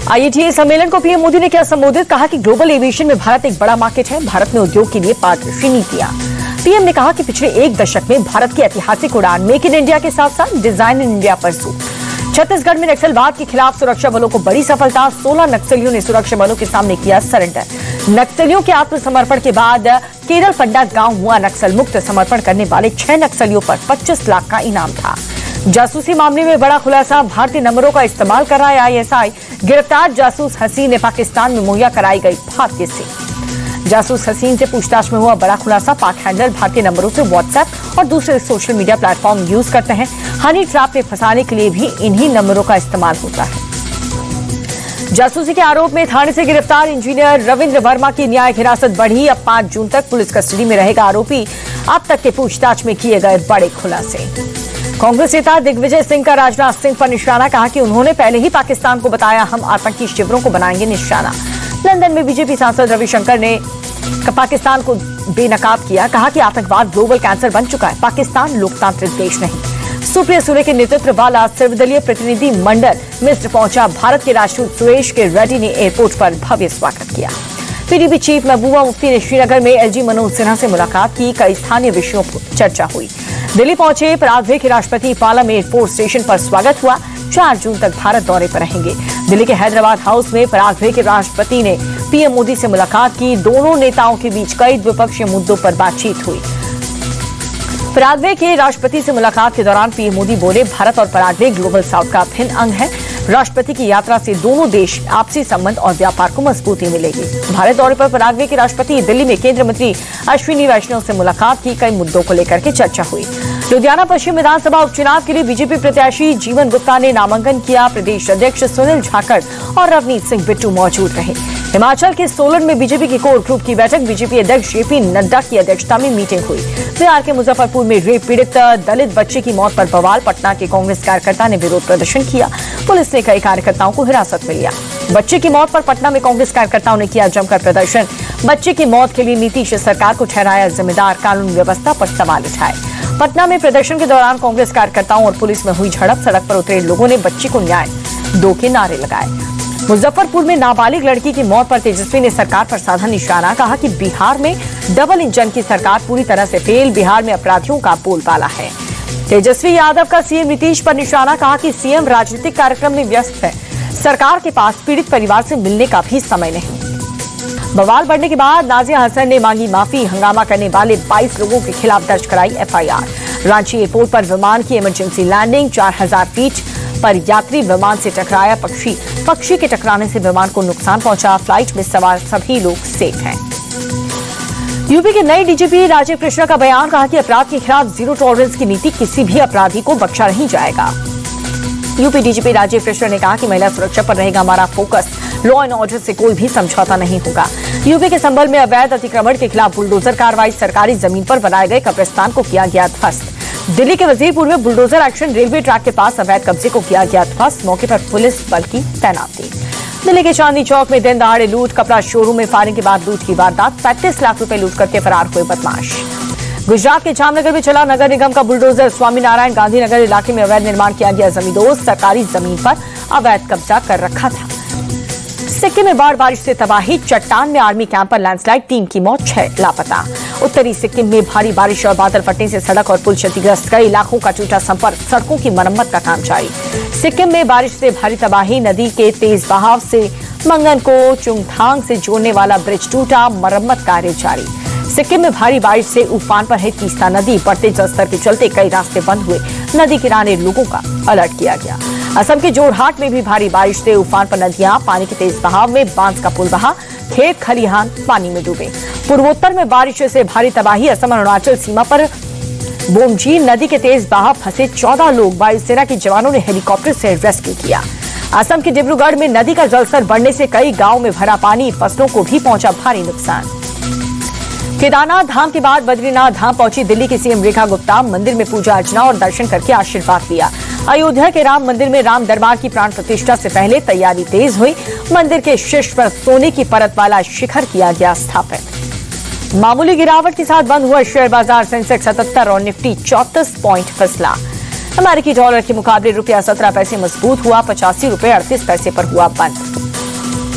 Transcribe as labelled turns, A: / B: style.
A: IATA सम्मेलन को PM Modi ने किया संबोधित। कहा कि ग्लोबल एविएशन में भारत एक बड़ा मार्केट है। भारत में उद्योग के लिए पारदर्शी नीतियां। पीएम ने कहा कि पिछले एक दशक में भारत की ऐतिहासिक उड़ान मेक इन इंडिया के साथ साथ डिजाइन इन इंडिया पर जोर। छत्तीसगढ़ में नक्सलवाद के खिलाफ सुरक्षा बलों को बड़ी सफलता। 16 नक्सलियों ने सुरक्षा बलों के सामने किया सरेंडर। नक्सलियों के आत्मसमर्पण के बाद केरल पंडा गांव हुआ नक्सल मुक्त। समर्पण करने वाले 6 नक्सलियों पर 25 लाख का इनाम था। जासूसी मामले में बड़ा खुलासा। भारतीय नंबरों का इस्तेमाल कर रहा है ISI। गिरफ्तार जासूस हसीन ने पाकिस्तान में मुहैया कराई गई भारतीय सिम। जासूस हसीन से पूछताछ में हुआ बड़ा खुलासा। पाक हैंडलर भारतीय नंबरों से व्हाट्सएप और दूसरे सोशल मीडिया प्लेटफॉर्म यूज करते हैं। हनी ट्रैप में फंसाने के लिए भी इन्हीं नंबरों का इस्तेमाल होता है। जासूसी के आरोप में थाने से गिरफ्तार इंजीनियर रविंद्र वर्मा की न्यायिक हिरासत बढ़ी। अब 5 जून तक पुलिस कस्टडी में रहेगा आरोपी। अब तक के पूछताछ में किए गए बड़े खुलासे। कांग्रेस नेता दिग्विजय सिंह का राजनाथ सिंह पर निशाना। कहा कि उन्होंने पहले ही पाकिस्तान को बताया हम आतंकी शिविरों को बनाएंगे निशाना। लंदन में बीजेपी सांसद रविशंकर ने पाकिस्तान को बेनकाब किया। कहा कि आतंकवाद ग्लोबल कैंसर बन चुका है। पाकिस्तान लोकतांत्रिक देश नहीं। सुप्रिया सुले के नेतृत्व वाला सर्वदलीय प्रतिनिधि मंडल मिस्र पहुंचा। भारत के राष्ट्रदूत सुरेश के रेड्डी ने एयरपोर्ट पर भव्य स्वागत किया। पीडीपी चीफ महबूबा मुफ्ती ने श्रीनगर में LG मनोज सिन्हा से मुलाकात की। कई स्थानीय विषयों पर चर्चा हुई। दिल्ली पहुंचे पराग्वे के राष्ट्रपति पालम एयरपोर्ट स्टेशन पर स्वागत हुआ। 4 जून तक भारत दौरे पर रहेंगे। दिल्ली के हैदराबाद हाउस में पराग्वे के राष्ट्रपति ने पीएम मोदी से मुलाकात की। दोनों नेताओं के बीच कई द्विपक्षीय मुद्दों पर बातचीत हुई। पराग्वे के राष्ट्रपति से मुलाकात के दौरान पीएम मोदी बोले भारत और पराग्वे ग्लोबल साउथ का अभिन्न अंग है। राष्ट्रपति की यात्रा से दोनों देश आपसी संबंध और व्यापार को मजबूती मिलेगी। भारत दौरे पर पराग्वे के राष्ट्रपति दिल्ली में केंद्रीय मंत्री अश्विनी वैष्णव से मुलाकात की। कई मुद्दों को लेकर के चर्चा हुई। लुधियाना पश्चिम विधानसभा उपचुनाव के लिए बीजेपी प्रत्याशी जीवन गुप्ता ने नामांकन किया। प्रदेश अध्यक्ष सुनील जाखड़ और रवनीत सिंह बिट्टू मौजूद रहे। हिमाचल के सोलन में बीजेपी की कोर ग्रुप की बैठक। बीजेपी अध्यक्ष JP नड्डा की अध्यक्षता में मीटिंग हुई। बिहार के मुजफ्फरपुर में रेप पीड़ित दलित बच्चे की मौत पर बवाल। पटना के कांग्रेस कार्यकर्ता ने विरोध प्रदर्शन किया। पुलिस ने कई कार्यकर्ताओं को हिरासत में लिया। बच्चे की मौत पर पटना में कांग्रेस कार्यकर्ताओं ने किया जमकर प्रदर्शन। बच्चे की मौत के लिए नीतीश सरकार को ठहराया जिम्मेदार। कानून व्यवस्था पर सवाल उठाए। पटना में प्रदर्शन के दौरान कांग्रेस कार्यकर्ताओं और पुलिस में हुई झड़प। सड़क पर उतरे लोगों ने बच्ची को न्याय दो के नारे लगाए। मुजफ्फरपुर में नाबालिग लड़की की मौत पर तेजस्वी ने सरकार पर साधा निशाना। कहा कि बिहार में डबल इंजन की सरकार पूरी तरह से फेल। बिहार में अपराधियों का बोलबाला है। तेजस्वी यादव का सीएम नीतीश पर निशाना। कहा कि सीएम राजनीतिक कार्यक्रम में व्यस्त है। सरकार के पास पीड़ित परिवार से मिलने का भी समय नहीं। बवाल बढ़ने के बाद नाजिया हसन ने मांगी माफी। हंगामा करने वाले 22 लोगों के खिलाफ दर्ज कराई FIR। रांची एयरपोर्ट पर विमान की इमरजेंसी लैंडिंग। 4000 फीट पर यात्री विमान से टकराया। पक्षी के टकराने से विमान को नुकसान पहुंचा। फ्लाइट में सवार सभी लोग सेफ हैं। यूपी के नए डीजीपी राजीव कृष्णा का बयान। कहा कि अपराध के खिलाफ जीरो टॉलरेंस की नीति। किसी भी अपराधी को बख्शा नहीं जाएगा। यूपी डीजीपी राजीव कृष्णा ने कहा कि महिला सुरक्षा पर रहेगा हमारा फोकस। लॉ एंड ऑर्डर से कोई भी समझौता नहीं होगा। यूपी के संभल में अवैध अतिक्रमण के खिलाफ बुलडोजर कार्रवाई। सरकारी जमीन पर बनाए गए कब्रिस्तान को किया गया ध्वस्त। दिल्ली के वजीरपुर में बुलडोजर एक्शन। रेलवे ट्रैक के पास अवैध कब्जे को किया गया ध्वस्त। मौके पर पुलिस बल की तैनाती। दिल्ली के चांदनी चौक में दिन दहाड़े लूट। कपड़ा शोरूम में फायरिंग के बाद लूट की वारदात। 35 लाख रुपए लूट करके फरार हुए बदमाश। गुजरात के जामनगर में चला नगर निगम का बुलडोजर। स्वामीनारायण गांधीनगर इलाके में अवैध निर्माण किया गया जमींदोज। सरकारी जमीन पर अवैध कब्जा कर रखा था। सिक्किम में बारिश से तबाही। चट्टान में आर्मी कैंप पर लैंडस्लाइड। 3 की मौत, 6 लापता। उत्तरी सिक्किम में भारी बारिश और बादल फटने से सड़क और पुल क्षतिग्रस्त। कई इलाकों का टूटा संपर्क। सड़कों की मरम्मत का काम जारी। सिक्किम में बारिश से भारी तबाही। नदी के तेज बहाव से मंगन को चुंगथांग से जोड़ने वाला ब्रिज टूटा। मरम्मत कार्य जारी। सिक्किम में भारी बारिश से उफान पर है तीस्ता नदी। बढ़ते जलस्तर के चलते कई रास्ते बंद हुए। नदी किनारे लोगों का अलर्ट किया गया। असम के जोरहाट में भी भारी बारिश से उफान पर नदियां। पानी के तेज बहाव में बांस का पुल बहा। खेत खलिहान पानी में डूबे। पूर्वोत्तर में बारिश से भारी तबाही। असम अरुणाचल सीमा पर बोमजी नदी के तेज बहाव फंसे 14 लोग वायुसेना के जवानों ने हेलीकॉप्टर से रेस्क्यू किया। असम के डिब्रूगढ़ में नदी का जलस्तर बढ़ने से कई गांवों में भरा पानी। फसलों को भी पहुंचा भारी नुकसान। केदारनाथ धाम के बाद बद्रीनाथ धाम पहुंची दिल्ली की सीएम रेखा गुप्ता। मंदिर में पूजा अर्चना और दर्शन करके आशीर्वाद लिया। अयोध्या के राम मंदिर में राम दरबार की प्राण प्रतिष्ठा से पहले तैयारी तेज हुई। मंदिर के शीर्ष पर सोने की परत वाला शिखर किया गया स्थापित। मामूली गिरावट के साथ बंद हुआ शेयर बाजार। सेंसेक्स 77 और निफ्टी 34 पॉइंट फिसला। अमेरिकी डॉलर के मुकाबले रुपया 17 पैसे मजबूत हुआ। 85 रुपए 38 पैसे पर हुआ बंद।